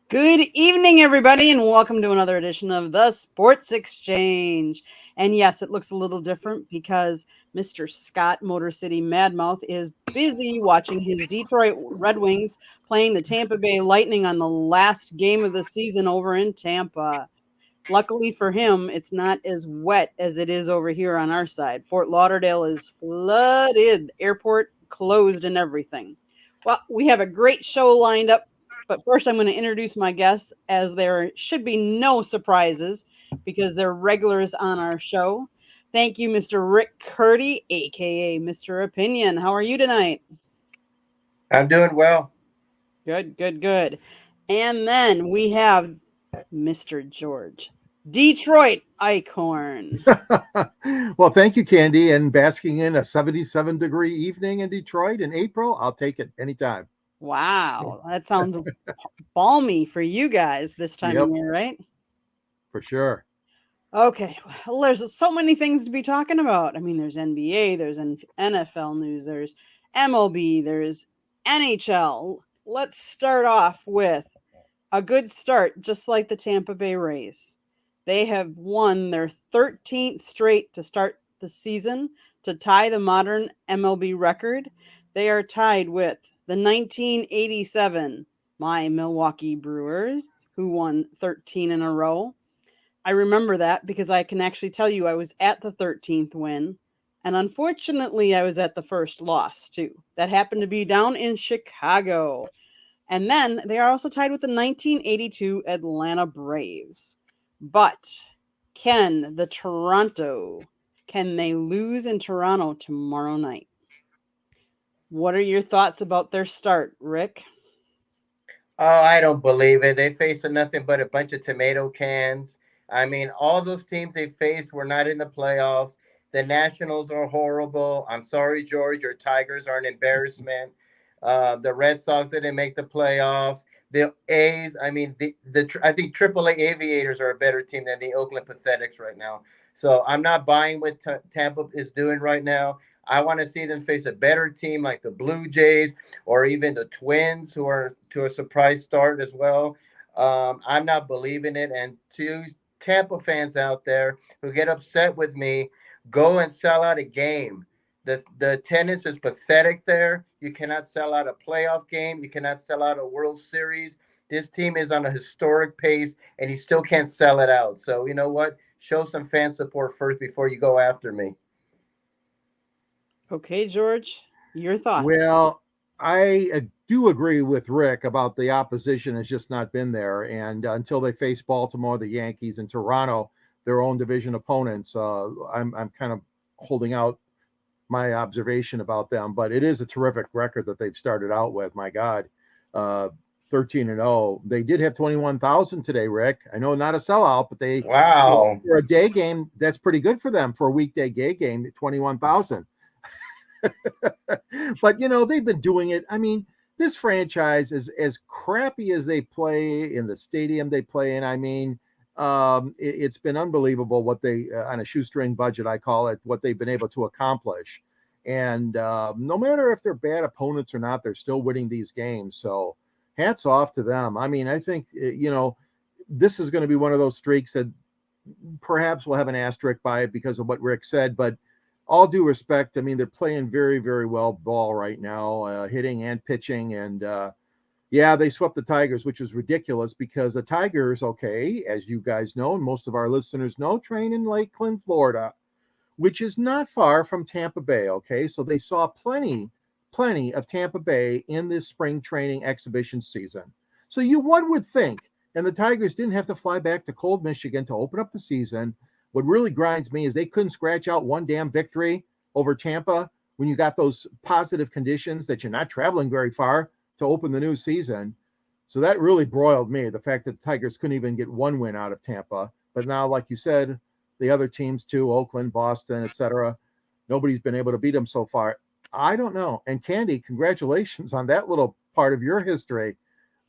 Good evening, everybody, and welcome to another edition of the Sports Exchange. And yes, it looks a little different because Mr. Scott Motor City Madmouth is busy watching his Detroit Red Wings playing the Tampa Bay Lightning on the last game of the season over in Tampa. Luckily for him, it's not as wet as it is over here on our side. Fort Lauderdale is flooded, airport closed, and everything. Well, we have a great show lined up, but first I'm going to introduce my guests as there should be no surprises because they're regulars on our show. Thank you, Mr. Rick Curdy, aka Mr. Opinion. How are you tonight? I'm doing well. Good, good, good. And then we have Mr. George, Detroit Eichhorn. Well, thank you, Candy. And basking in a 77-degree evening in Detroit in April, I'll take it anytime. Wow, that sounds balmy for you guys this time of Yep, year, right? for sure. Okay, well, there's so many things to be talking about. I mean, there's NBA, there's NFL news, there's MLB, there's NHL. Let's start off with a good start, just like the Tampa Bay Rays. They have won their 13th straight to start the season to tie the modern MLB record. They are tied with the 1987 my Milwaukee Brewers, who won 13 in a row. I remember that because I can actually tell you I was at the 13th win. And unfortunately, I was at the first loss too. That happened to be down in Chicago. And then they are also tied with the 1982 Atlanta Braves. But can they lose in Toronto tomorrow night? What are your thoughts about their start, Rick? Oh, I don't believe it. They faced nothing but a bunch of tomato cans. I mean, all those teams they faced were not in the playoffs. The Nationals are horrible. I'm sorry, George. Your Tigers are an embarrassment. The Red Sox didn't make the playoffs. The A's, I mean, I think AAA Aviators are a better team than the Oakland Pathetics right now. So I'm not buying what Tampa is doing right now. I want to see them face a better team like the Blue Jays or even the Twins, who are to a surprise start as well. I'm not believing it. And to Tampa fans out there who get upset with me, go and sell out a game. The attendance is pathetic there. You cannot sell out a playoff game. You cannot sell out a World Series. This team is on a historic pace, and you still can't sell it out. So you know what? Show some fan support first before you go after me. Okay, George, your thoughts. Well, I do agree with Rick about the opposition has just not been there. And until they face Baltimore, the Yankees, and Toronto, their own division opponents, I'm kind of holding out my observation about them. But it is a terrific record that they've started out with. My God, uh, 13-0. They did have 21,000 today, Rick. I know not a sellout, but they Wow. for a day game that's pretty good for them for a weekday day game. 21,000. But they've been doing it. I mean, this franchise is as crappy as they play in the stadium they play in. I mean, it's been unbelievable what they on a shoestring budget, I call it, what they've been able to accomplish. And no matter if they're bad opponents or not, they're still winning these games. So hats off to them. I mean, I think this is going to be one of those streaks that perhaps we'll have an asterisk by it because of what Rick said, but all due respect, I mean, they're playing very, very well ball right now, hitting and pitching. And yeah, they swept the Tigers, which is ridiculous because the Tigers, okay, as you guys know, and most of our listeners know, train in Lakeland, Florida, which is not far from Tampa Bay, okay? So they saw plenty of Tampa Bay in this spring training exhibition season. So one would think, and the Tigers didn't have to fly back to cold Michigan to open up the season. What really grinds me is they couldn't scratch out one damn victory over Tampa when you got those positive conditions that you're not traveling very far to open the new season. So that really broiled me, the fact that the Tigers couldn't even get one win out of Tampa. But now, like you said, the other teams too, Oakland, Boston, etc., nobody's been able to beat them so far. I don't know. And Candy, congratulations on that little part of your history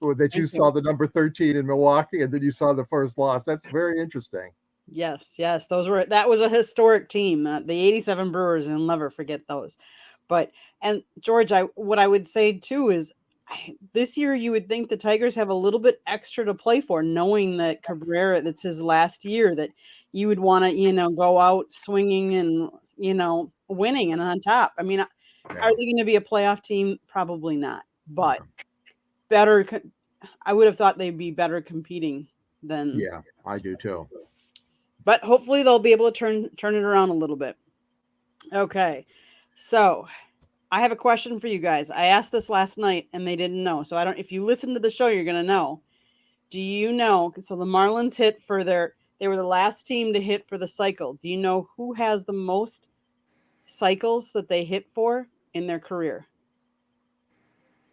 that you Thank saw you. the number 13 in Milwaukee and then you saw the first loss. That's very interesting. Yes, yes, that was a historic team. The '87 Brewers, and I'll never forget those. But and George, I what I would say too is this year you would think the Tigers have a little bit extra to play for, knowing that Cabrera, that's his last year, that you would want to, go out swinging and, winning and on top. I mean, are they going to be a playoff team? Probably not, but better. I would have thought they'd be better competing than. Yeah, I do too. But hopefully they'll be able to turn it around a little bit. Okay, so I have a question for you guys. I asked this last night and they didn't know. So I don't. If you listen to the show, you're gonna know. Do you know? So the Marlins hit for They were the last team to hit for the cycle. Do you know who has the most cycles that they hit for in their career?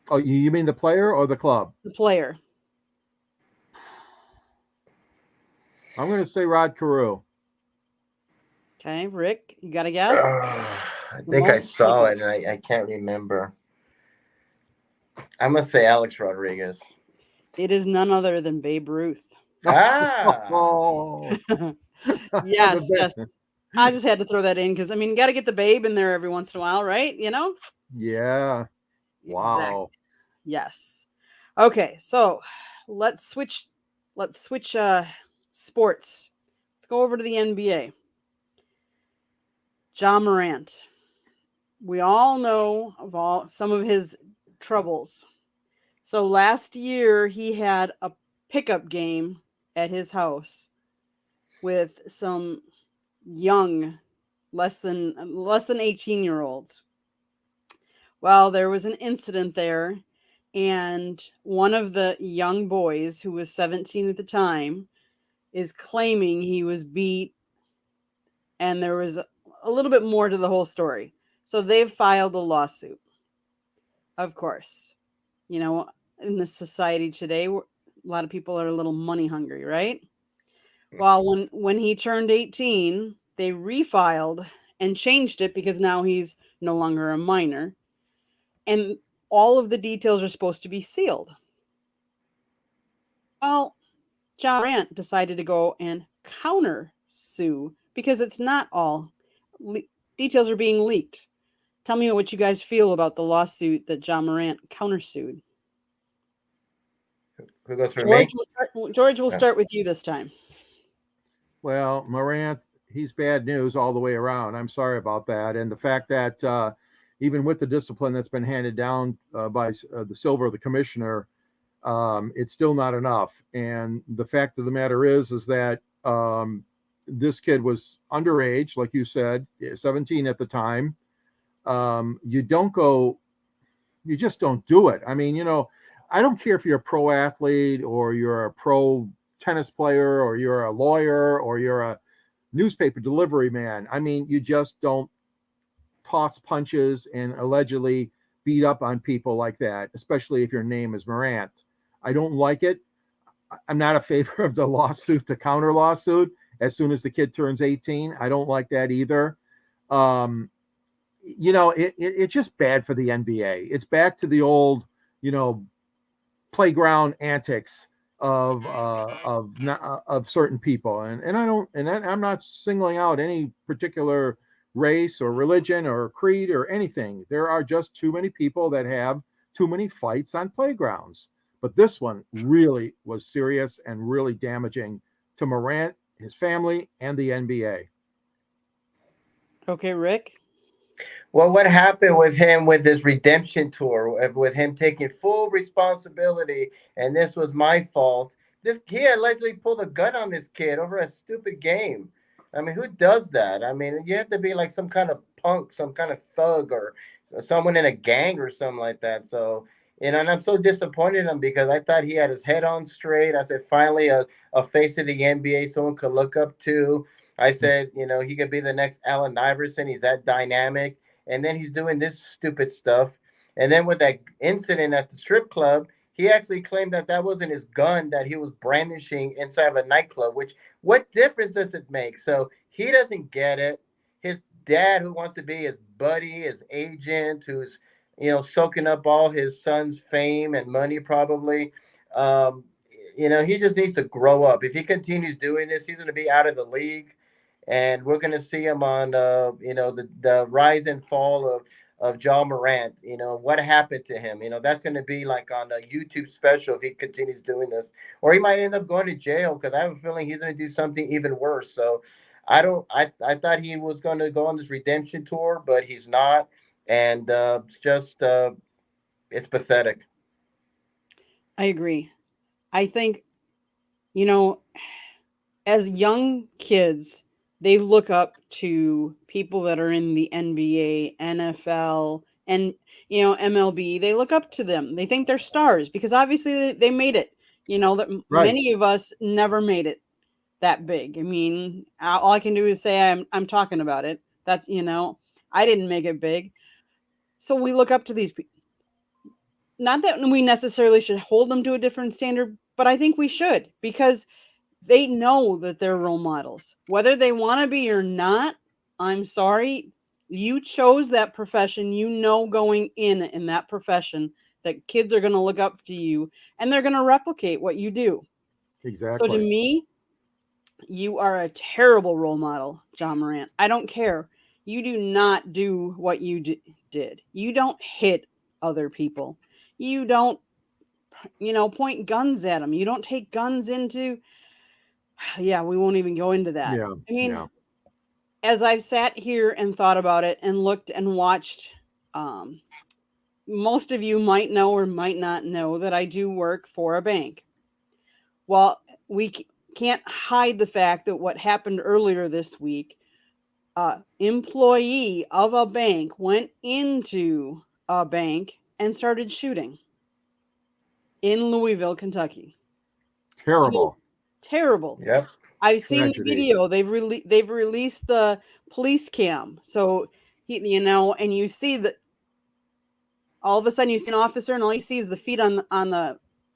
Oh, you mean the player or the club? The player. I'm going to say Rod Carew. Okay, Rick, you got a guess? I think I saw it and I can't remember. I'm going to say Alex Rodriguez. It is none other than Babe Ruth. Ah. Oh. Yes. I just had to throw that in because, you got to get the Babe in there every once in a while, right? Yeah. Wow. Exactly. Yes. Okay, so let's switch sports. Let's go over to the NBA. Morant. We all know of some of his troubles. So last year he had a pickup game at his house with some young, less than 18-year-olds. Well, there was an incident there, and one of the young boys, who was 17 at the time, is claiming he was beat, and there was a little bit more to the whole story. So they've filed a lawsuit. Of course, in the society today, a lot of people are a little money hungry, right? Well, when he turned 18, they refiled and changed it because now he's no longer a minor. And all of the details are supposed to be sealed. Well, Morant decided to go and counter sue because it's not all details are being leaked. Tell me what you guys feel about the lawsuit that Morant countersued. Who goes for me? George, we'll start with you this time. Well, Morant, he's bad news all the way around. I'm sorry about that. And the fact that even with the discipline that's been handed down by the Silver, the commissioner, it's still not enough. And the fact of the matter is that this kid was underage, like you said, 17 at the time. You just don't do it. I don't care if you're a pro athlete or you're a pro tennis player or you're a lawyer or you're a newspaper delivery man. You just don't toss punches and allegedly beat up on people like that, especially if your name is Morant. I don't like it. I'm not a favor of the lawsuit, the counter lawsuit, as soon as the kid turns 18. I don't like that either. It's just bad for the NBA. It's back to the old, playground antics of certain people, and I'm not singling out any particular race or religion or creed or anything. There are just too many people that have too many fights on playgrounds. But this one really was serious and really damaging to Morant, his family, and the NBA. Okay, Rick. Well, what happened with him with his redemption tour, with him taking full responsibility, and this was my fault. He allegedly pulled a gun on this kid over a stupid game. Who does that? You have to be like some kind of punk, some kind of thug, or someone in a gang or something like that. So, and I'm so disappointed in him because I thought he had his head on straight. I said, finally, a face of the NBA someone could look up to. I said, he could be the next Allen Iverson. He's that dynamic. And then he's doing this stupid stuff. And then with that incident at the strip club, he actually claimed that wasn't his gun that he was brandishing inside of a nightclub, which what difference does it make? So he doesn't get it. His dad, who wants to be his buddy, his agent, who's, soaking up all his son's fame and money probably, he just needs to grow up. If he continues doing this, he's going to be out of the league. And we're going to see him on, the rise and fall of John Morant. You know, what happened to him? You know, that's going to be like on a YouTube special if he continues doing this, or he might end up going to jail because I have a feeling he's going to do something even worse. So I don't. I thought he was going to go on this redemption tour, but he's not, and it's just it's pathetic. I agree. I think, you know, as young kids, they look up to people that are in the NBA, NFL, and MLB. They look up to them. They think they're stars because obviously they made it. You know that Right. many of us never made it that big. I mean, all I can do is say I'm talking about it. That's I didn't make it big, so we look up to these people. Not that we necessarily should hold them to a different standard, but I think we should because they know that they're role models. Whether they want to be or not, I'm sorry, you chose that profession. You know, going in that profession, that kids are going to look up to you and they're going to replicate what you do. So to Exactly. me, you are a terrible role model, John Morant. I don't care. You do not do what you did. You don't hit other people. You don't, point guns at them. You don't take guns into. Yeah, we won't even go into that. Yeah. I mean, Yeah. as I've sat here and thought about it and looked and watched, um, most of you might know or might not know that I do work for a bank. Well, we can't hide the fact that what happened earlier this week, employee of a bank went into a bank and started shooting in Louisville, Kentucky. Terrible. Terrible. Yep. I've seen the Tragedy. video. They've released the police cam. So and you see that all of a sudden you see an officer, and all you see is the feet on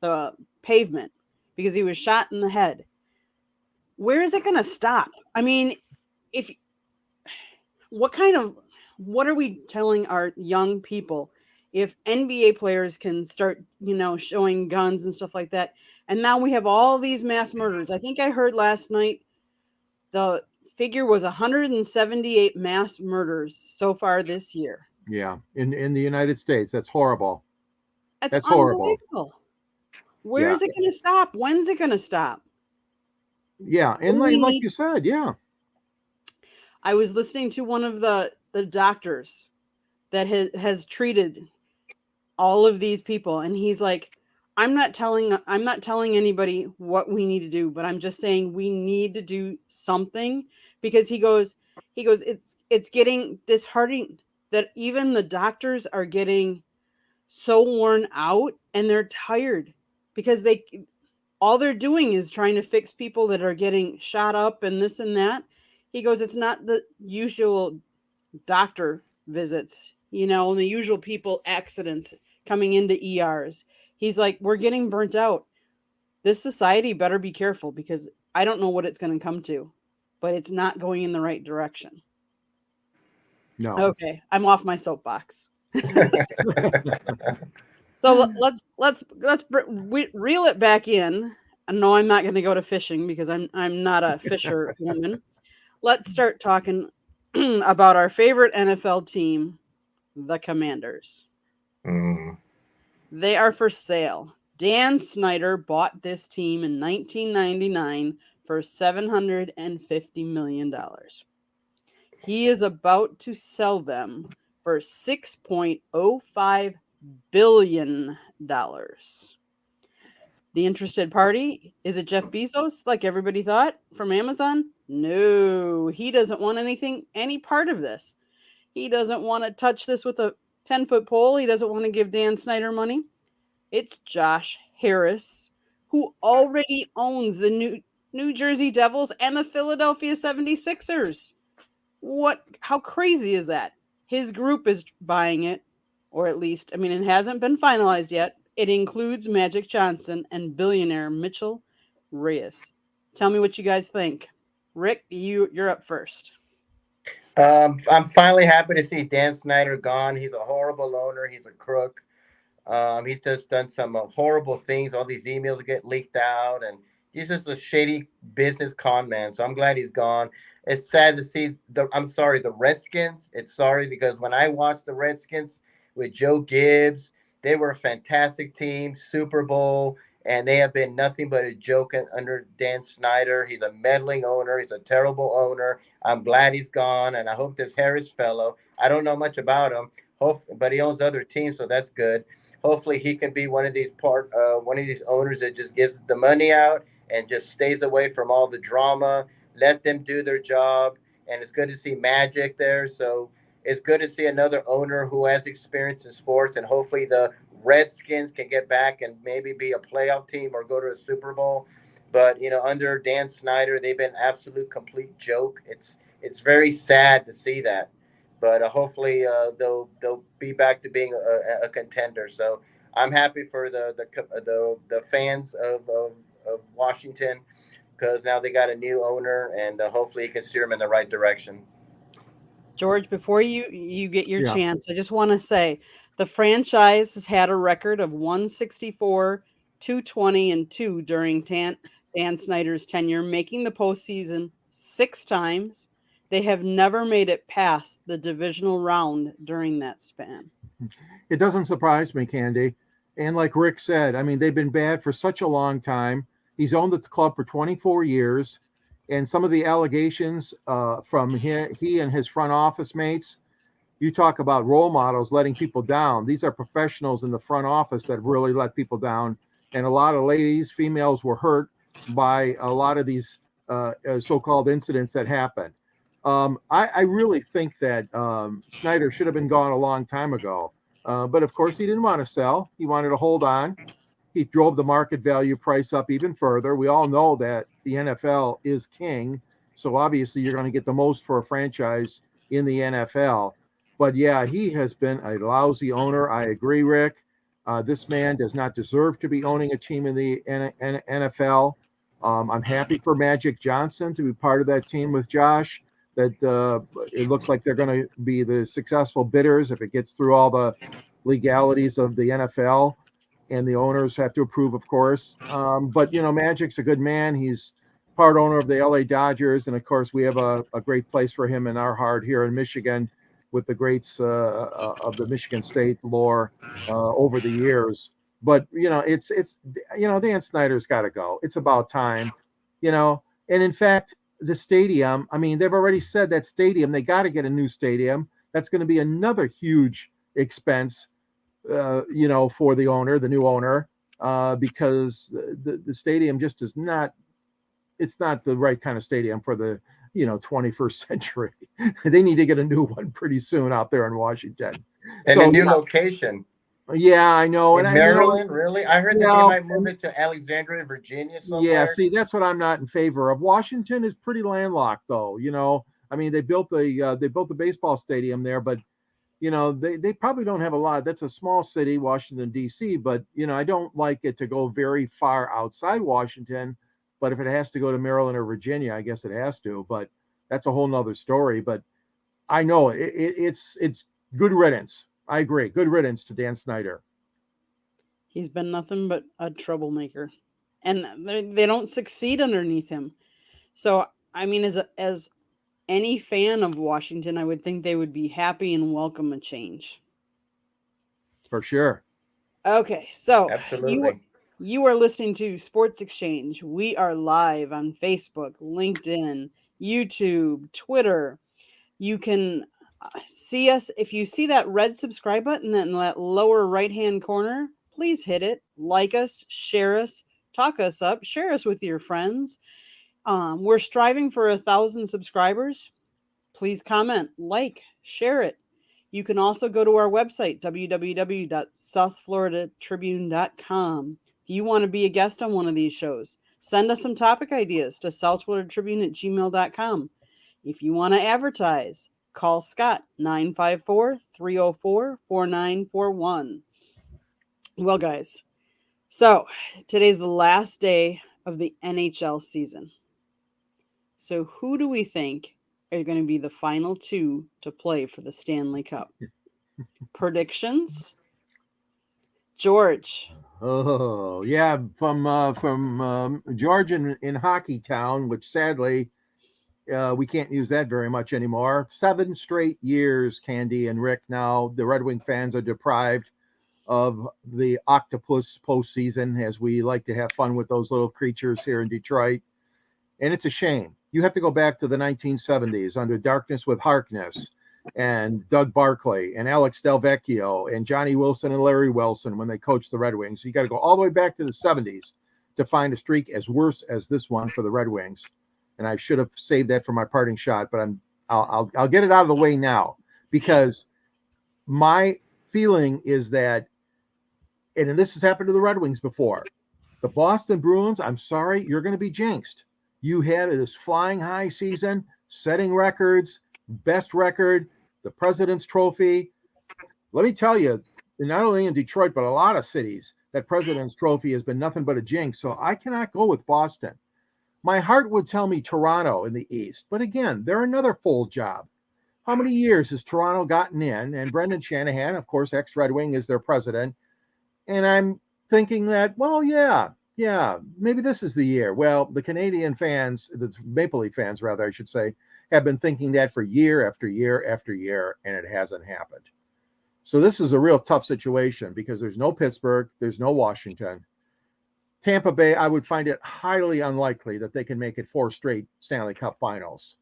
the pavement because he was shot in the head. Where is it going to stop? I mean, if what kind of what are we telling our young people if NBA players can start, showing guns and stuff like that, and now we have all these mass murders. I think I heard last night the figure was 178 mass murders so far this year. Yeah. In the United States, that's horrible. That's That's horrible. unbelievable. Where Yeah. is it going to stop? When's it going to stop? Yeah. What And do we like need? you said, yeah. I was listening to one of the doctors that has treated all of these people, and he's like, I'm not telling anybody what we need to do, but I'm just saying we need to do something because he goes it's getting disheartening that even the doctors are getting so worn out and they're tired because all they're doing is trying to fix people that are getting shot up and this and that. He goes, it's not the usual doctor visits, and the usual people accidents coming into ERs. He's like, we're getting burnt out. This society better be careful because I don't know what it's going to come to, but it's not going in the right direction. No. Okay, I'm off my soapbox. So let's reel it back in. No, I'm not going to go to fishing because I'm not a fisher woman. Let's start talking about our favorite NFL team, the Commanders. Mm. They are for sale. Dan Snyder bought this team in 1999 for $750 million. He is about to sell them for $6.05 billion. The interested party, is it Jeff Bezos, like everybody thought, from Amazon? No, he doesn't want any part of this. He doesn't want to touch this with a 10-foot pole. He doesn't want to give Dan Snyder money. It's Josh Harris, who already owns the New Jersey Devils and the Philadelphia 76ers. How crazy is that? His group is buying it, or at least, I mean, it hasn't been finalized yet. It includes Magic Johnson and billionaire Mitchell Reyes. Tell me what you guys think. Rick, you're up first. I'm finally happy to see Dan Snyder gone. He's a horrible owner. He's a crook. He's just done some horrible things. All these emails get leaked out, and He's just a shady business con man. So I'm glad he's gone. It's sad to see the Redskins. It's sorry because when I watched the Redskins with Joe Gibbs, they were a fantastic team, Super Bowl, and they have been nothing but a joke under Dan Snyder. He's a meddling owner. He's a terrible owner. I'm glad he's gone, and I hope this Harris fellow. I don't know much about him, but he owns other teams, so that's good. Hopefully, he can be one of these owners that just gives the money out and just stays away from all the drama. Let them do their job. And it's good to see Magic there. So it's good to see another owner who has experience in sports. And hopefully the Redskins can get back and maybe be a playoff team or go to a Super Bowl. But under Dan Snyder, they've been absolute complete joke. It's very sad to see that. But hopefully they'll be back to being a contender. So I'm happy for the fans of Washington because now they got a new owner and hopefully he can steer them in the right direction. George, before you get your Yeah. chance, I just want to say the franchise has had a record of 164, 220, and 2 during Dan Snyder's tenure, making the postseason 6 times. They have never made it past the divisional round during that span. It doesn't surprise me, Candy. And like Rick said, I mean, they've been bad for such a long time. He's owned the club for 24 years. And some of the allegations from he and his front office mates, you talk about role models letting people down. These are professionals in the front office that really let people down. And a lot of ladies, females were hurt by a lot of these so-called incidents that happened. I really think that Snyder should have been gone a long time ago. But of course, he didn't want to sell. He wanted to hold on. He drove the market value price up even further. We all know that the NFL is king. So obviously, you're going to get the most for a franchise in the NFL. But yeah, he has been a lousy owner. I agree, Rick. This man does not deserve to be owning a team in the NFL. I'm happy for Magic Johnson to be part of that team with Josh. That it looks like they're going to be the successful bidders if it gets through all the legalities of the NFL, and the owners have to approve, of course. But Magic's a good man. He's part owner of the LA Dodgers, and of course, we have a great place for him in our heart here in Michigan, with the greats of the Michigan State lore over the years. But it's Dan Snyder's got to go. It's about time, and in fact, the stadium, I mean, they've already said that stadium, they got to get a new stadium. That's going to be another huge expense, for the owner, the new owner, because the stadium just is not, it's not the right kind of stadium for the, 21st century. They need to get a new one pretty soon out there in Washington. And a new location Yeah, I know. in And Maryland, really? I heard that they yeah, might move it to Alexandria, Virginia yeah, somewhere. see, that's what I'm not in favor of. Washington is pretty landlocked, though. I mean, they built the baseball stadium there, but they probably don't have a lot. That's a small city, Washington D.C., but I don't like it to go very far outside Washington. But if it has to go to Maryland or Virginia, I guess it has to. But that's a whole nother story. But I know it's good riddance. I agree. Good riddance to Dan Snyder. He's been nothing but a troublemaker, and they don't succeed underneath him. So, I mean, as any fan of Washington, I would think they would be happy and welcome a change. For sure. Okay, so Absolutely. you are listening to Sports Exchange. We are live on Facebook, LinkedIn, YouTube, Twitter. You can see us. If you see that red subscribe button in that lower right hand corner, please hit it. Like us, share us, talk us up, share us with your friends. We're striving for 1,000 subscribers. Please comment, like, share it. You can also go to our website, www.southfloridatribune.com. If you want to be a guest on one of these shows, send us some topic ideas to southfloridatribune@gmail.com. If you want to advertise, call Scott 954-304-4941. Well, guys, so today's the last day of the NHL season. So who do we think are going to be the final two to play for the Stanley Cup? Predictions? George. Oh yeah, from George in Hockey Town, which sadly we can't use that very much anymore. 7 straight years, Candy and Rick. Now the Red Wing fans are deprived of the octopus postseason, as we like to have fun with those little creatures here in Detroit. And it's a shame. You have to go back to the 1970s under Darkness with Harkness and Doug Barclay and Alex Delvecchio and Johnny Wilson and Larry Wilson when they coached the Red Wings. You got to go all the way back to the 70s to find a streak as worse as this one for the Red Wings. And I should have saved that for my parting shot, but I'll get it out of the way now, because my feeling is that, and this has happened to the Red Wings before, the Boston Bruins, I'm sorry, you're going to be jinxed. You had this flying high season, setting records, best record, the President's Trophy. Let me tell you, not only in Detroit, but a lot of cities, that President's Trophy has been nothing but a jinx. So I cannot go with Boston. My heart would tell me Toronto in the East. But again, they're another full job. How many years has Toronto gotten in? And Brendan Shanahan, of course, ex-Red Wing, is their president. And I'm thinking that, well, yeah, maybe this is the year. Well, the Canadian fans, the Maple Leaf fans, rather, I should say, have been thinking that for year after year after year, and it hasn't happened. So this is a real tough situation because there's no Pittsburgh, there's no Washington. Tampa Bay, I would find it highly unlikely that they can make it 4 straight Stanley Cup finals.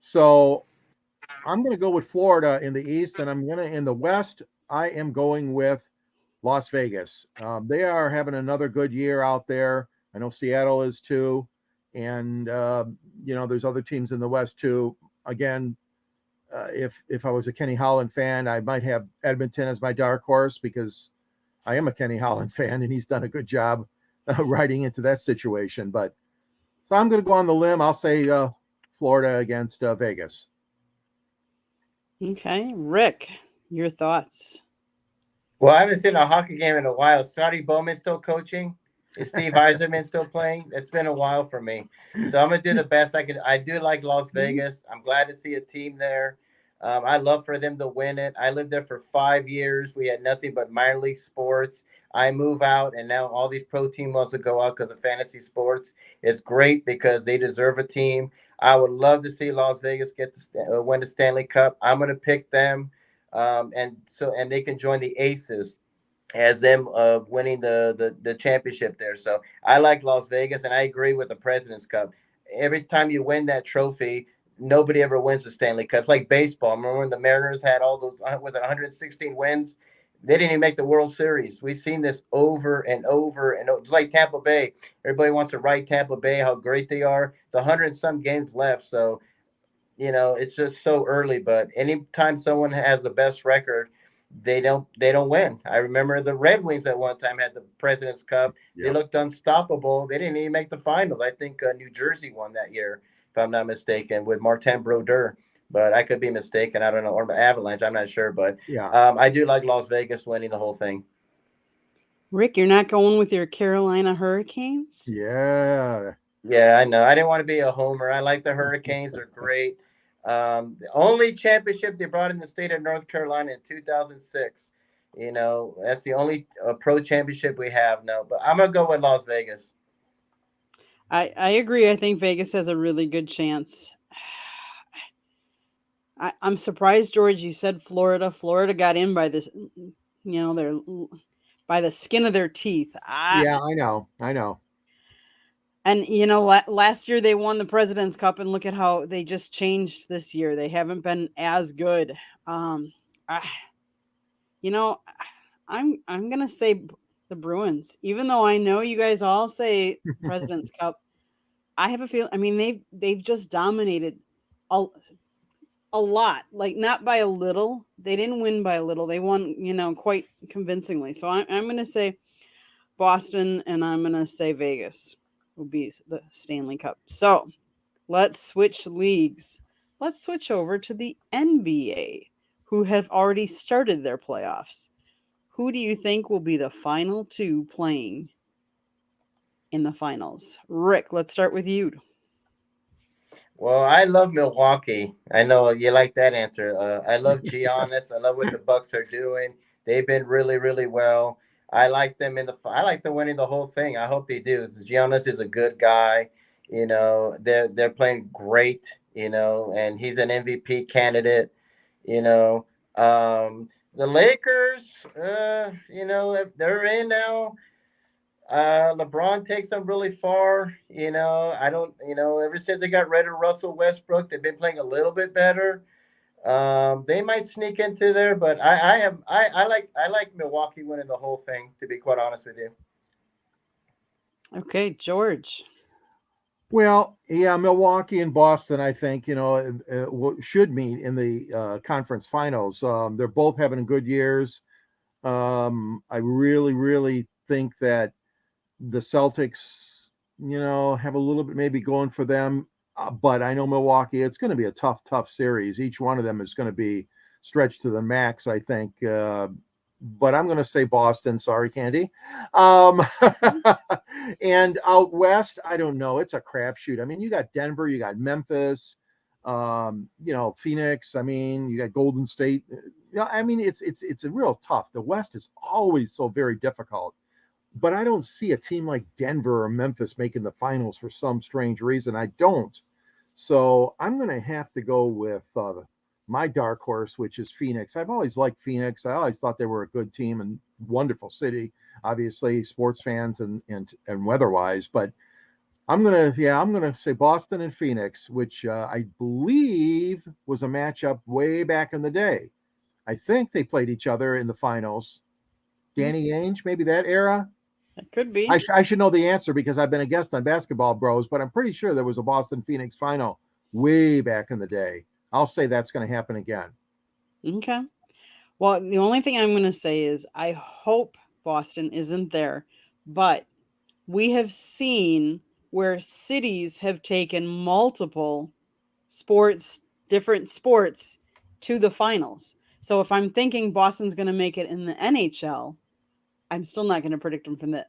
So I'm going to go with Florida in the East, and in the West, I am going with Las Vegas. They are having another good year out there. I know Seattle is too. And, there's other teams in the West too. Again, if I was a Kenny Holland fan, I might have Edmonton as my dark horse because I am a Kenny Holland fan and he's done a good job riding into that situation. But so I'm going to go on the limb. I'll say Florida against Vegas. Okay. Rick, your thoughts? Well, I haven't seen a hockey game in a while. Scotty Bowman still coaching? Is Steve Yzerman still playing? It's been a while for me. So I'm going to do the best I can. I do like Las Vegas. I'm glad to see a team there. I love for them to win it. I lived there for 5 years. We had nothing but minor league sports. I move out, and now all these pro teams wants to go out because of fantasy sports. It's great because they deserve a team. I would love to see Las Vegas win the Stanley Cup. I'm going to pick them. And they can join the Aces as them winning the championship there. So I like Las Vegas, and I agree with the President's Cup. Every time you win that trophy, nobody ever wins the Stanley Cup. It's like baseball. Remember when the Mariners had all those with 116 wins? They didn't even make the World Series. We've seen this over and over and over. It's like Tampa Bay. Everybody wants to write Tampa Bay how great they are. It's 100 and some games left, so it's just so early. But anytime someone has the best record, they don't win. I remember the Red Wings at one time had the President's Cup. They looked unstoppable. They didn't even make the finals. I think New Jersey won that year, if I'm not mistaken, with Martin Brodeur. But I could be mistaken. I don't know. Or Avalanche. I'm not sure. But I do like Las Vegas winning the whole thing. Rick, you're not going with your Carolina Hurricanes? Yeah. Yeah, I know. I didn't want to be a homer. I like the Hurricanes. They're great. The only championship they brought in the state of North Carolina in 2006. That's the only pro championship we have now. But I'm going to go with Las Vegas. I agree. I think Vegas has a really good chance. I'm surprised, George, you said Florida. Florida got in by this, they're by the skin of their teeth. Yeah, I know. And last year they won the President's Cup, and look at how they just changed this year. They haven't been as good. I'm gonna say the Bruins, even though I know you guys all say President's Cup. I have a feeling. I mean, they've just dominated a lot, like not by a little. They didn't win by a little. They won, quite convincingly. So I'm going to say Boston, and I'm going to say Vegas will be the Stanley Cup. So let's switch leagues. Let's switch over to the NBA, who have already started their playoffs. Who do you think will be the final 2 playing in the finals? Rick, let's start with you. Well, I love Milwaukee. I know you like that answer. I love Giannis. I love what the Bucks are doing. They've been really, really well. I like them I like them winning the whole thing. I hope they do. Giannis is a good guy. They're playing great. And he's an MVP candidate. You know, the Lakers. They're in now. LeBron takes them really far. I don't. Ever since they got rid of Russell Westbrook, they've been playing a little bit better. They might sneak into there, but I like Milwaukee winning the whole thing. To be quite honest with you. Okay, George. Well, yeah, Milwaukee and Boston, I think, should meet in the conference finals. They're both having good years. I really, really think that the Celtics, have a little bit maybe going for them. But I know Milwaukee, it's going to be a tough, tough series. Each one of them is going to be stretched to the max, I think. But I'm going to say Boston. Sorry, Candy. Um, and out west, I don't know. It's a crapshoot. I mean, you got Denver, you got Memphis, Phoenix. I mean, you got Golden State. Yeah, I mean, it's a real tough. The West is always so very difficult. But I don't see a team like Denver or Memphis making the finals for some strange reason. I don't. So I'm going to have to go with my dark horse, which is Phoenix. I've always liked Phoenix. I always thought they were a good team and wonderful city, obviously sports fans and weather-wise. But I'm gonna say Boston and Phoenix, which I believe was a matchup way back in the day. I think they played each other in the finals. Danny Ainge, maybe that era. That could be. I should know the answer because I've been a guest on Basketball Bros, but I'm pretty sure there was a Boston Phoenix final way back in the day. I'll say that's going to happen again. Okay. Well, the only thing I'm going to say is I hope Boston isn't there, but we have seen where cities have taken multiple sports, different sports to the finals. So if I'm thinking Boston's going to make it in the NHL, I'm still not going to predict them from the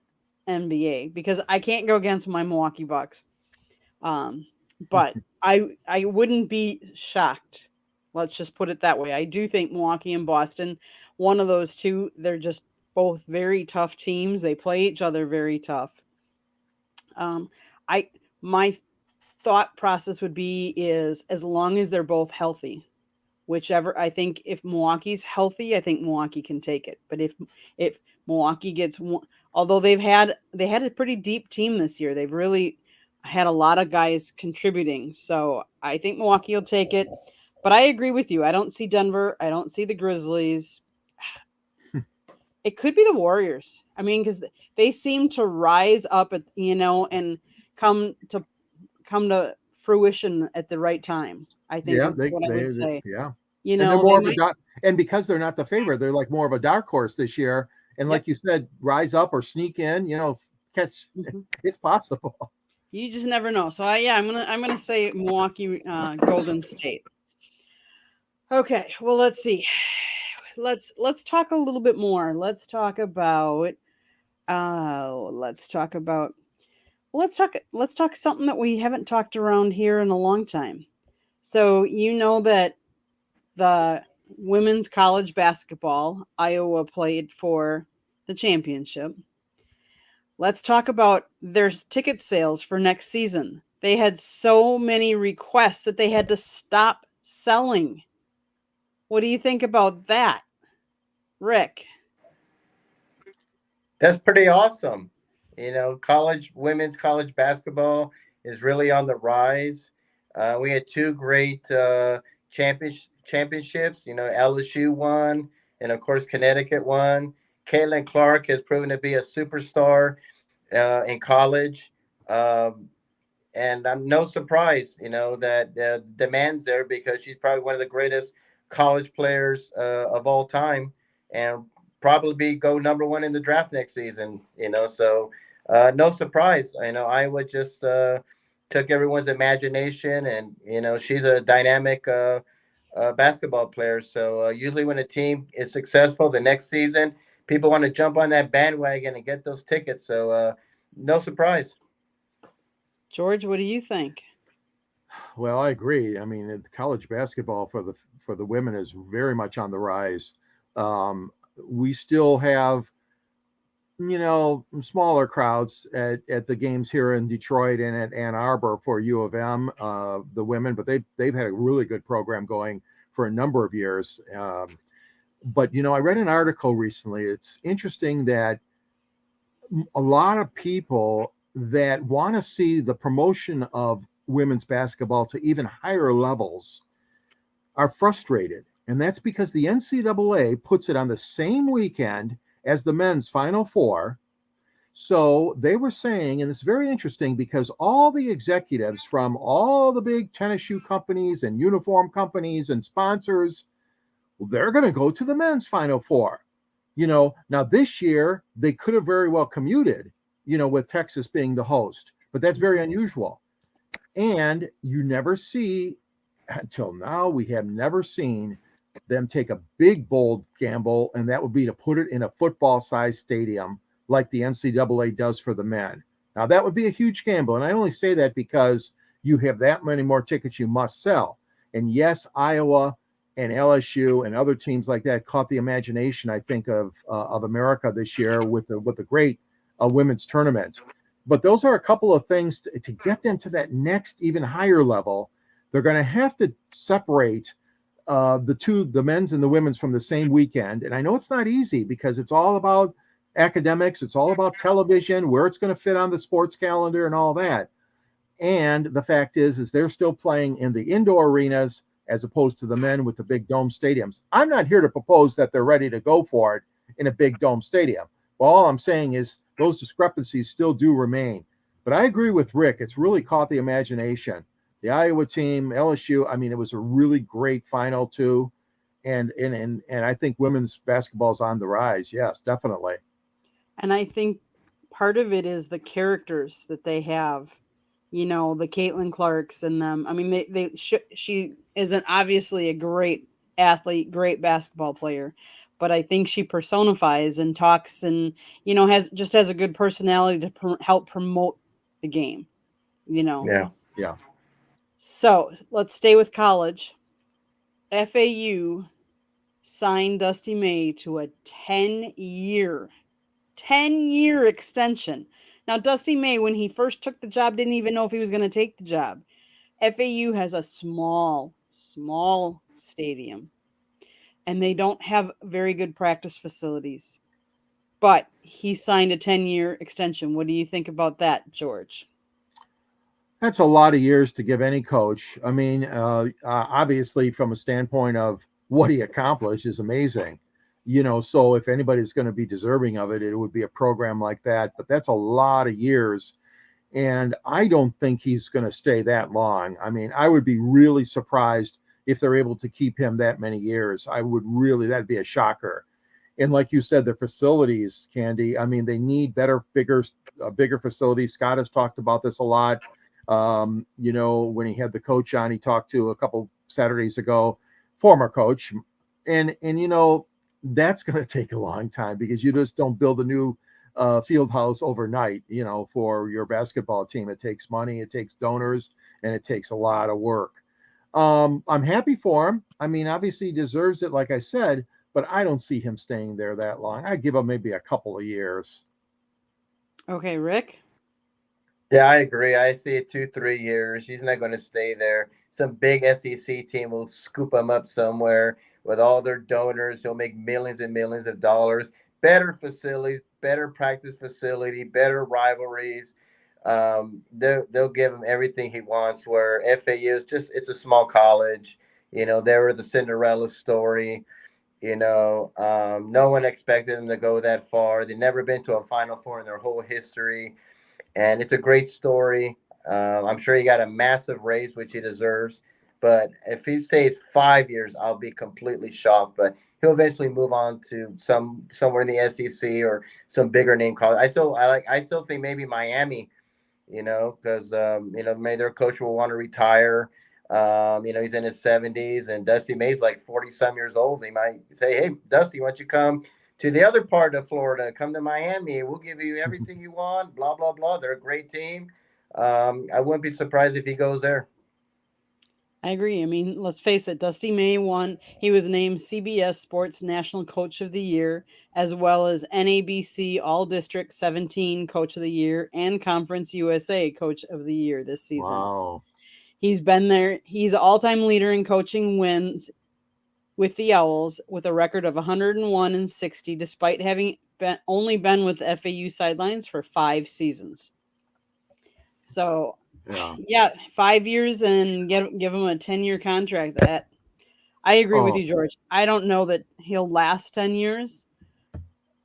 NBA because I can't go against my Milwaukee Bucks. Um, but I wouldn't be shocked. Let's just put it that way. I do think Milwaukee and Boston, one of those two, they're just both very tough teams. They play each other very tough. Um, I my thought process would be is as long as they're both healthy, whichever I think if Milwaukee's healthy, I think Milwaukee can take it. But if Milwaukee gets although they had a pretty deep team this year. They've really had a lot of guys contributing. So I think Milwaukee will take it. But I agree with you. I don't see Denver. I don't see the Grizzlies. It could be the Warriors. I mean, because they seem to rise up and come to fruition at the right time. I think Yeah, is what I would say. yeah. You And they're know, they more of a might. and because they're not the favorite, they're like more of a dark horse this year. And Yep. like you said, rise up or sneak in, catch. Mhm. It's possible. You just never know. So I'm gonna say Milwaukee, Golden State. Okay, well let's see. Let's talk a little bit more. Let's talk about let's talk something that we haven't talked around here in a long time. So you know that the women's college basketball, Iowa played for the championship. Let's talk about their ticket sales for next season. They had so many requests that they had to stop selling. What do you think about that, Rick? That's pretty awesome. Women's college basketball is really on the rise. We had two great championships. LSU won, and of course Connecticut won. Caitlin Clark has proven to be a superstar in college. Um, and I'm no surprise, that demand's there because she's probably one of the greatest college players of all time, and probably go number one in the draft next season. So no surprise. Iowa just took everyone's imagination, and she's a dynamic basketball player. So usually when a team is successful the next season, people want to jump on that bandwagon and get those tickets. So no surprise. George, what do you think? Well, I agree. I mean, college basketball for the women is very much on the rise. We still have smaller crowds at the games here in Detroit and at Ann Arbor for U of M, the women, but they've had a really good program going for a number of years. But I read an article recently. It's interesting that a lot of people that want to see the promotion of women's basketball to even higher levels are frustrated. And that's because the NCAA puts it on the same weekend as the men's Final Four. So they were saying, and it's very interesting because all the executives from all the big tennis shoe companies and uniform companies and sponsors, they're going to go to the men's Final Four. Now this year they could have very well commuted, with Texas being the host, but that's very unusual. And you never see, until now, we have never seen them take a big, bold gamble, and that would be to put it in a football sized stadium like the NCAA does for the men. Now, that would be a huge gamble. And I only say that because you have that many more tickets you must sell. And yes, Iowa and LSU and other teams like that caught the imagination, I think, of America this year with the great women's tournament. But those are a couple of things to get them to that next, even higher level. They're going to have to separate the men's and the women's from the same weekend. And I know it's not easy because it's all about academics. It's all about television, where it's going to fit on the sports calendar and all that. And the fact is they're still playing in the indoor arenas as opposed to the men with the big dome stadiums. I'm not here to propose that they're ready to go for it in a big dome stadium. Well, all I'm saying is those discrepancies still do remain. But I agree with Rick. It's really caught the imagination. The Iowa team, LSU, I mean, it was a really great final too. And I think women's basketball is on the rise. Yes, definitely. And I think part of it is the characters that they have. The Caitlin Clarks and them. I mean, she isn't obviously a great athlete, great basketball player, but I think she personifies and talks and has a good personality to help promote the game. You know. Yeah. Yeah. So let's stay with college. FAU signed Dusty May to a 10-year extension. Now, Dusty May, when he first took the job, didn't even know if he was going to take the job. FAU has a small stadium, and they don't have very good practice facilities. But he signed a 10-year extension. What do you think about that, George? That's a lot of years to give any coach. I mean, obviously, from a standpoint of what he accomplished, is amazing. So if anybody's going to be deserving of it, it would be a program like that. But that's a lot of years, and I don't think he's going to stay that long. I mean, I would be really surprised if they're able to keep him that many years. That'd be a shocker. And like you said, the facilities, Candy. I mean, they need bigger facilities. Scott has talked about this a lot. When he had the coach on, he talked to a couple Saturdays ago, former coach, and that's going to take a long time because you just don't build a new field house overnight. For your basketball team, it takes money, it takes donors, and it takes a lot of work. I'm happy for him. I mean, obviously he deserves it, like I said, but I don't see him staying there that long. I'd give him maybe a couple of years. Okay, Rick? Yeah, I agree. I see it 2, 3 years. He's not going to stay there. Some big SEC team will scoop him up somewhere with all their donors. He'll make millions and millions of dollars. Better facilities, better practice facility, better rivalries. They'll give him everything he wants. Where FAU is it's a small college. They were the Cinderella story. No one expected them to go that far. They've never been to a Final Four in their whole history, and it's a great story. I'm sure he got a massive raise, which he deserves. But if he stays 5 years, I'll be completely shocked. But he'll eventually move on to somewhere in the SEC or some bigger name college. I still think maybe Miami. Because maybe their coach will want to retire. He's in his 70s, and Dusty May's like 40 some years old. He might say, "Hey, Dusty, why don't you come to the other part of Florida? Come to Miami. We'll give you everything you want." Blah blah blah. They're a great team. I wouldn't be surprised if he goes there. I agree. I mean, let's face it, Dusty May won. He was named CBS Sports National Coach of the Year, as well as NABC All District 17 Coach of the Year and Conference USA Coach of the Year this season. Wow. He's been there. He's an all-time leader in coaching wins with the Owls with a record of 101 and 60, despite having only been with the FAU sidelines for 5 seasons. So, Yeah. yeah, 5 years and give him a 10-year contract. That I agree with Oh, you, George. I don't know that he'll last 10 years.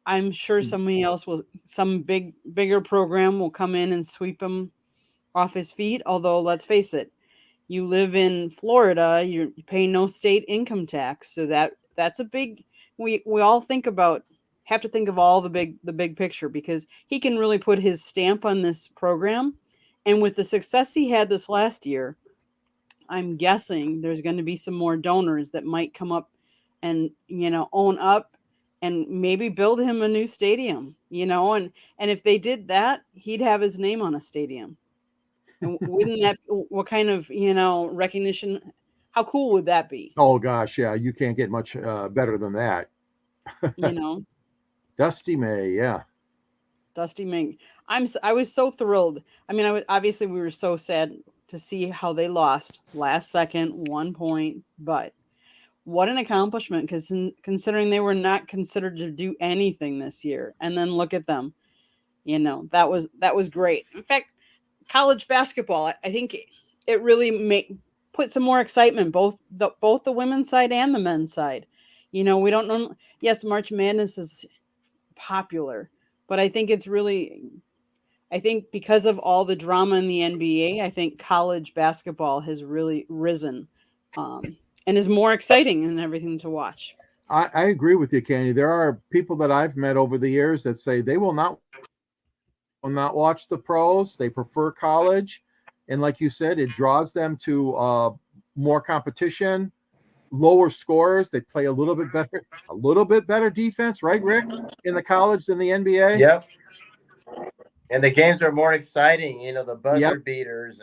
I'm sure somebody else will, some bigger program will come in and sweep him off his feet. Although, let's face it, you live in Florida, you pay no state income tax, so that's a big. We all have to think of all the big picture because he can really put his stamp on this program, and with the success he had this last year, I'm guessing there's going to be some more donors that might come up and own up and maybe build him a new stadium, and if they did that, he'd have his name on a stadium. And wouldn't that, what kind of, recognition, how cool would that be? oh gosh, yeah. You can't get much better than that. You know, Dusty May, yeah. Dusty Mink. I was so thrilled. I mean, obviously we were so sad to see how they lost last second, 1 point, but what an accomplishment because considering they were not considered to do anything this year. And then look at them. That was great. In fact, college basketball, I think it really put some more excitement both the women's side and the men's side. We don't know. Yes, March Madness is popular, but I think because of all the drama in the NBA, I think college basketball has really risen, and is more exciting and everything to watch. I agree with you, Candy. There are people that I've met over the years that say they will not watch the pros. They prefer college, and like you said, it draws them to more competition, lower scores. They play a little bit better defense, right, Rick, in the college than the NBA. Yep. And the games are more exciting. The Yep. buzzer beaters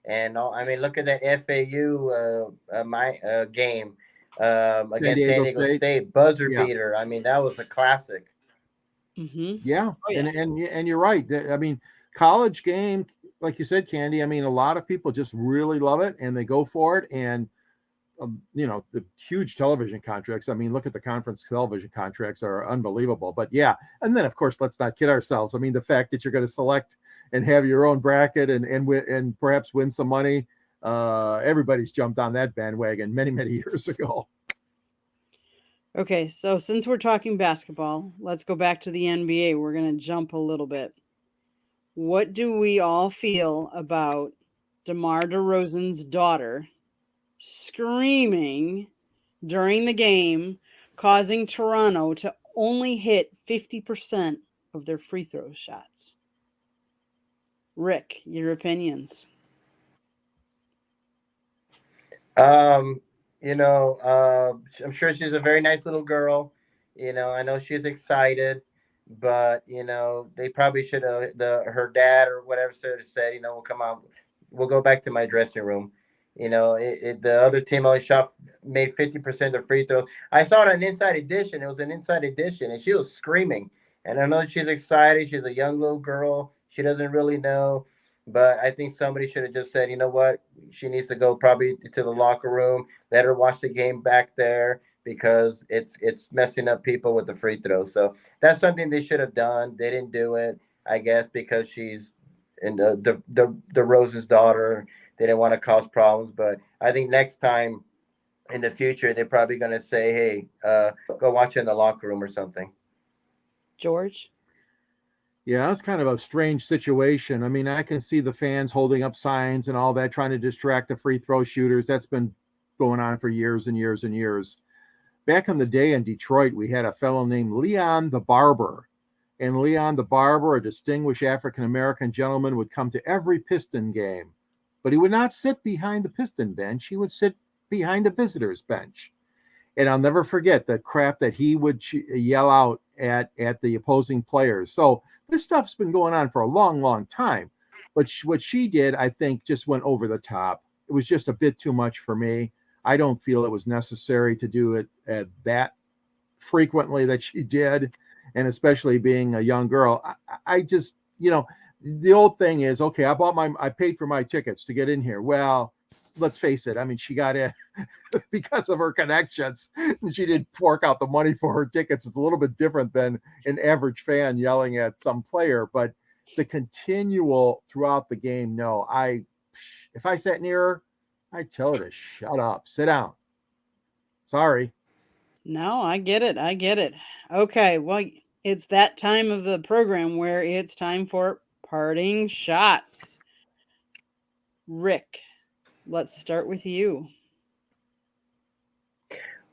and all. I mean, look at that FAU my game San against San Diego Diego State. State buzzer Yeah. beater. I mean, that was a classic. Yeah, Oh yeah. and you're right. I mean, college game, like you said, Candy. I mean, a lot of people just really love it and they go for it. And the huge television contracts. I mean, look at the conference television contracts are unbelievable. But yeah, and then of course, let's not kid ourselves. I mean, the fact that you're going to select and have your own bracket and perhaps win some money. Everybody's jumped on that bandwagon many years ago. Okay, so since we're talking basketball, let's go back to the NBA. We're going to jump a little bit. What do we all feel about DeMar DeRozan's daughter screaming during the game, causing Toronto to only hit 50% of their free throw shots? Rick, your opinions. Um, I'm sure she's a very nice little girl. I know she's excited, but they probably should have her dad or whatever should have said, we'll come out, we'll go back to my dressing room. The other team only made 50% of free throws. I saw it on Inside Edition. It was an Inside Edition, and she was screaming. And I know she's excited. She's a young little girl. She doesn't really know. But I think somebody should have just said, you know what? She needs to go probably to the locker room. Let her watch the game back there because it's messing up people with the free throws. So that's something they should have done. They didn't do it, I guess, because she's in the Rose's daughter. They didn't want to cause problems. But I think next time in the future, they're probably going to say, hey, go watch it in the locker room or something. George? Yeah, that's kind of a strange situation. I mean, I can see the fans holding up signs and all that, trying to distract the free throw shooters. That's been going on for years and years and years. Back in the day in Detroit, we had a fellow named Leon the Barber. And Leon the Barber, a distinguished African-American gentleman, would come to every Piston game. But he would not sit behind the Piston bench. He would sit behind the visitors' bench. And I'll never forget the crap that he would yell out at the opposing players. So this stuff's been going on for a long time. But what she did, I think, just went over the top. it was just a bit too much for me. I don't feel it was necessary to do it at that frequently that she did, and especially being a young girl. I just, the old thing is, okay, I paid for my tickets to get in here. Well, let's face it. I mean, she got in because of her connections, and she didn't fork out the money for her tickets. It's a little bit different than an average fan yelling at some player, but the continual throughout the game, no, if I sat near her, I'd tell her to shut up, sit down. Sorry. No, I get it. I get it. Okay, well, it's that time of the program where it's time for parting shots. Rick, let's start with you.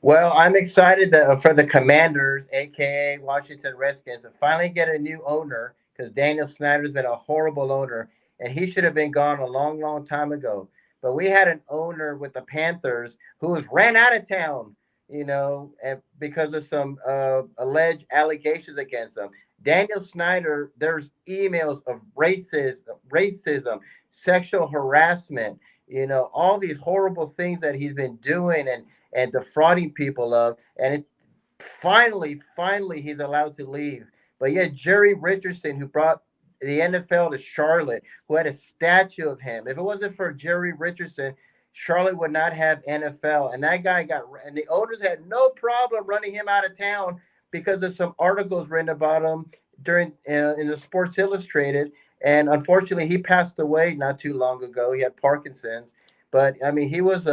Well, I'm excited for the Commanders, aka Washington Redskins, to finally get a new owner because Daniel Snyder's been a horrible owner, and he should have been gone a long, long time ago. But we had an owner with the Panthers who was ran out of town, and because of some alleged allegations against him. Daniel Snyder, there's emails of racism, sexual harassment, all these horrible things that he's been doing, and defrauding people of. And finally, he's allowed to leave. But yet, Jerry Richardson, who brought the NFL to Charlotte, who had a statue of him. If it wasn't for Jerry Richardson, Charlotte would not have NFL. And that guy and the owners had no problem running him out of town because of some articles written about him during in the Sports Illustrated. And unfortunately, he passed away not too long ago. He had Parkinson's. But I mean, he was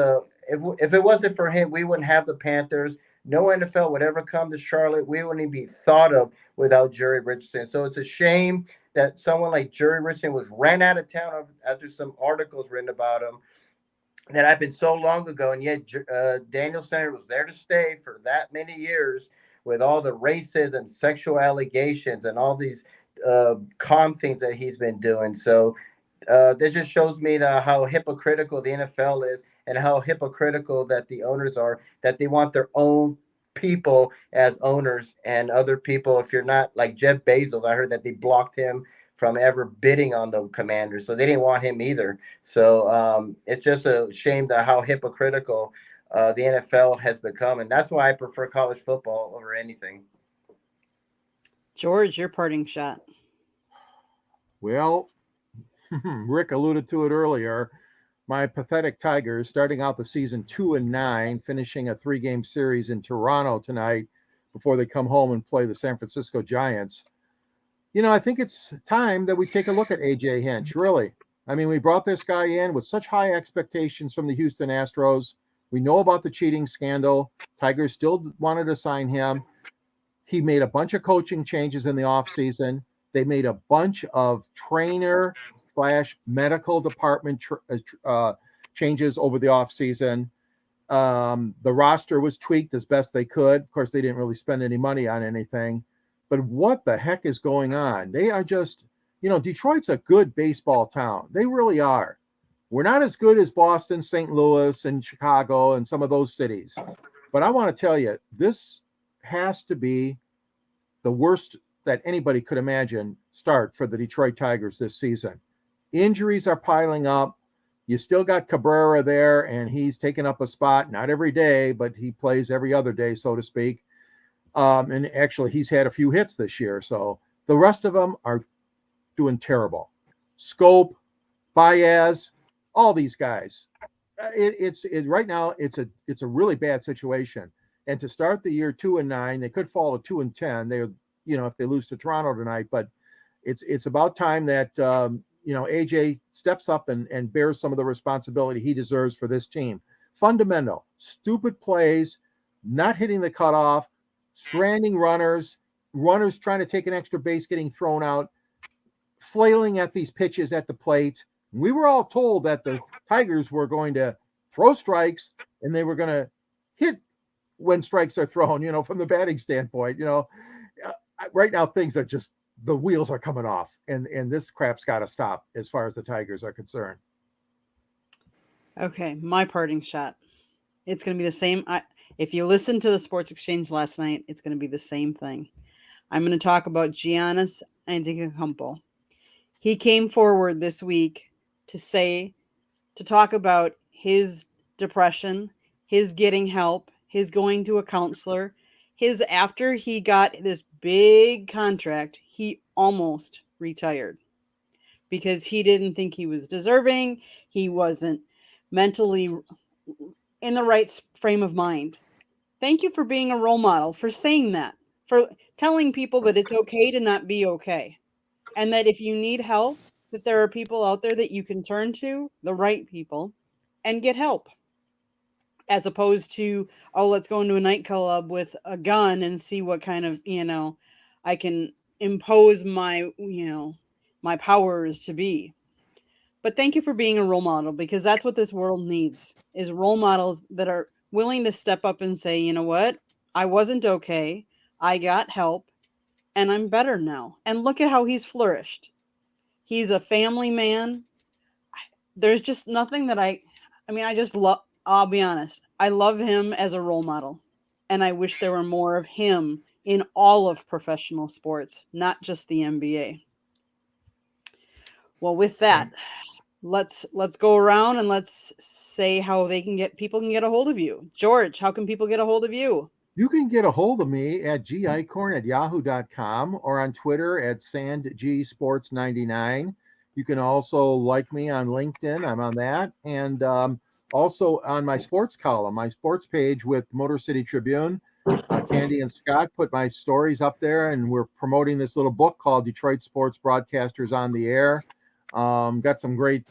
if it wasn't for him, we wouldn't have the Panthers. No NFL would ever come to Charlotte. We wouldn't be thought of without Jerry Richardson. So it's a shame that someone like Jerry Richardson was ran out of town after some articles written about him that happened so long ago. And yet Daniel Snyder was there to stay for that many years with all the racism, sexual allegations, and all these calm things that he's been doing. So that just shows me how hypocritical the NFL is and how hypocritical that the owners are, that they want their own people as owners and other people. If you're not like Jeff Bezos, I heard that they blocked him from ever bidding on the Commanders. So they didn't want him either. So it's just a shame that how hypocritical the NFL has become. And that's why I prefer college football over anything. George, your parting shot. Well, Rick alluded to it earlier. My pathetic Tigers starting out the season 2-9, finishing a 3-game series in Toronto tonight before they come home and play the San Francisco Giants. I think it's time that we take a look at AJ Hinch, really. I mean, we brought this guy in with such high expectations from the Houston Astros. We know about the cheating scandal. Tigers still wanted to sign him. He made a bunch of coaching changes in the offseason. They made a bunch of trainer/medical department changes over the offseason. The roster was tweaked as best they could. Of course, they didn't really spend any money on anything. But what the heck is going on? They are just, Detroit's a good baseball town. They really are. We're not as good as Boston, St. Louis, and Chicago and some of those cities. But I want to tell you, this has to be the worst that anybody could imagine start for the Detroit Tigers this season. Injuries are piling up. You still got Cabrera there, and he's taking up a spot, not every day, but he plays every other day, so to speak. And actually, he's had a few hits this year. So the rest of them are doing terrible. Scope, Baez, all these guys. Right now, it's a really bad situation. And to start the year 2-9, they could fall to 2-10. They, if they lose to Toronto tonight. But it's about time that AJ steps up and bears some of the responsibility he deserves for this team. Fundamental, stupid plays, not hitting the cutoff, stranding runners trying to take an extra base, getting thrown out, flailing at these pitches at the plate. We were all told that the Tigers were going to throw strikes and they were going to hit when strikes are thrown, from the batting standpoint. Right now things are just, the wheels are coming off, and this crap's got to stop as far as the Tigers are concerned. Okay, my parting shot. It's going to be the same. If you listened to the Sports Exchange last night, it's going to be the same thing. I'm going to talk about Giannis Antetokounmpo. He came forward this week to talk about his depression, his getting help, his going to a counselor, his after he got this big contract, he almost retired because he didn't think he was deserving. He wasn't mentally in the right frame of mind. Thank you for being a role model, for saying that, for telling people that it's okay to not be okay. And that if you need help, that there are people out there that you can turn to, the right people, and get help. As opposed to, oh, let's go into a nightclub with a gun and see what kind of, I can impose my powers to be. But thank you for being a role model, because that's what this world needs, is role models that are willing to step up and say, you know what? I wasn't okay. I got help and I'm better now. And look at how he's flourished. He's a family man. There's just nothing that I just love. I'll be honest. I love him as a role model. And I wish there were more of him in all of professional sports, not just the NBA. Well, with that, let's go around and let's say how people can get a hold of you. George, how can people get a hold of you? You can get a hold of me at gicorn@yahoo.com or on Twitter at sandgsports99. You can also like me on LinkedIn. I'm on that. And also on my sports column, my sports page with Motor City Tribune. Candy and Scott put my stories up there, and we're promoting this little book called Detroit Sports Broadcasters on the Air. Got some great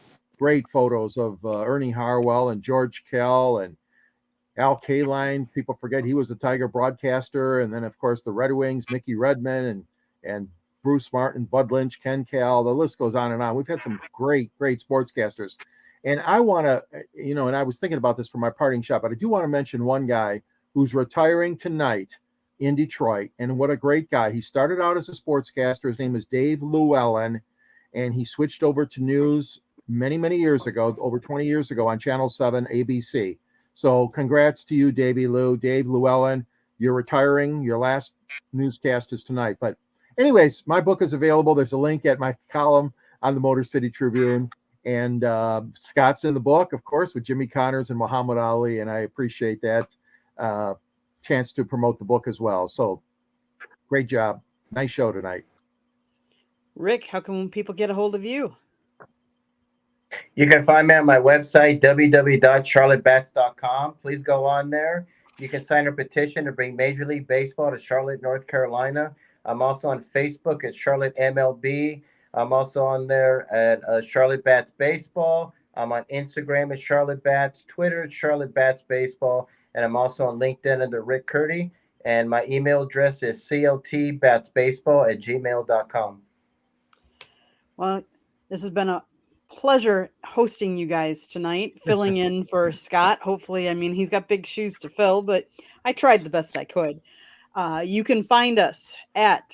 photos of Ernie Harwell and George Kell and Al Kaline. People forget he was a Tiger broadcaster. And then, of course, the Red Wings, Mickey Redmond and Bruce Martin, Bud Lynch, Ken Cal. The list goes on and on. We've had some great sportscasters. And I want to, and I was thinking about this for my parting shot, but I do want to mention one guy who's retiring tonight in Detroit. And what a great guy. He started out as a sportscaster. His name is Dave Llewellyn, and he switched over to news many, many years ago, over 20 years ago on Channel 7 ABC. So congrats to you, Dave Llewellyn. You're retiring. Your last newscast is tonight. But anyways, my book is available. There's a link at my column on the Motor City Tribune. And Scott's in the book, of course, with Jimmy Connors and Muhammad Ali. And I appreciate that chance to promote the book as well. So great job. Nice show tonight. Rick, how can people get a hold of you? You can find me on my website, www.charlottebats.com. Please go on there. You can sign a petition to bring Major League Baseball to Charlotte, North Carolina. I'm also on Facebook at Charlotte MLB. I'm also on there at Charlotte Bats Baseball. I'm on Instagram at Charlotte Bats, Twitter at Charlotte Bats Baseball, and I'm also on LinkedIn under Rick Curdy. And my email address is cltbatsbaseball@gmail.com. Well, this has been a pleasure hosting you guys tonight, filling in for Scott. Hopefully, he's got big shoes to fill, but I tried the best I could. You can find us at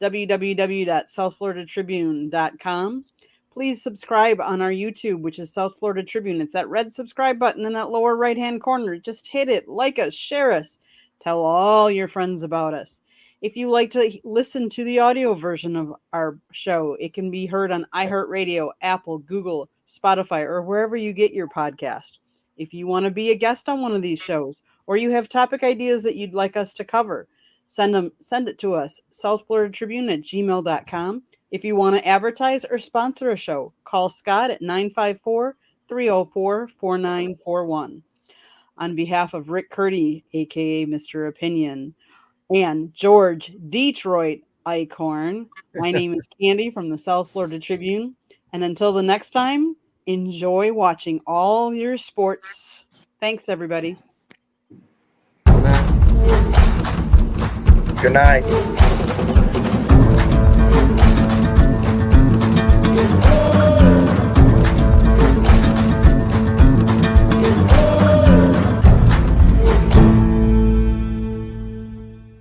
www.southfloridatribune.com. Please subscribe on our YouTube, which is South Florida Tribune. It's that red subscribe button in that lower right-hand corner. Just hit it, like us, share us, tell all your friends about us. If you like to listen to the audio version of our show, it can be heard on iHeartRadio, Apple, Google, Spotify, or wherever you get your podcast. If you want to be a guest on one of these shows, or you have topic ideas that you'd like us to cover, send it to us, southfloridatribune@gmail.com. If you want to advertise or sponsor a show, call Scott at 954-304-4941. On behalf of Rick Curdy, aka Mr. Opinion, and George Detroit Eichhorn, my name is Candy from the South Florida Tribune. And until the next time, enjoy watching all your sports. Thanks, everybody. Good night.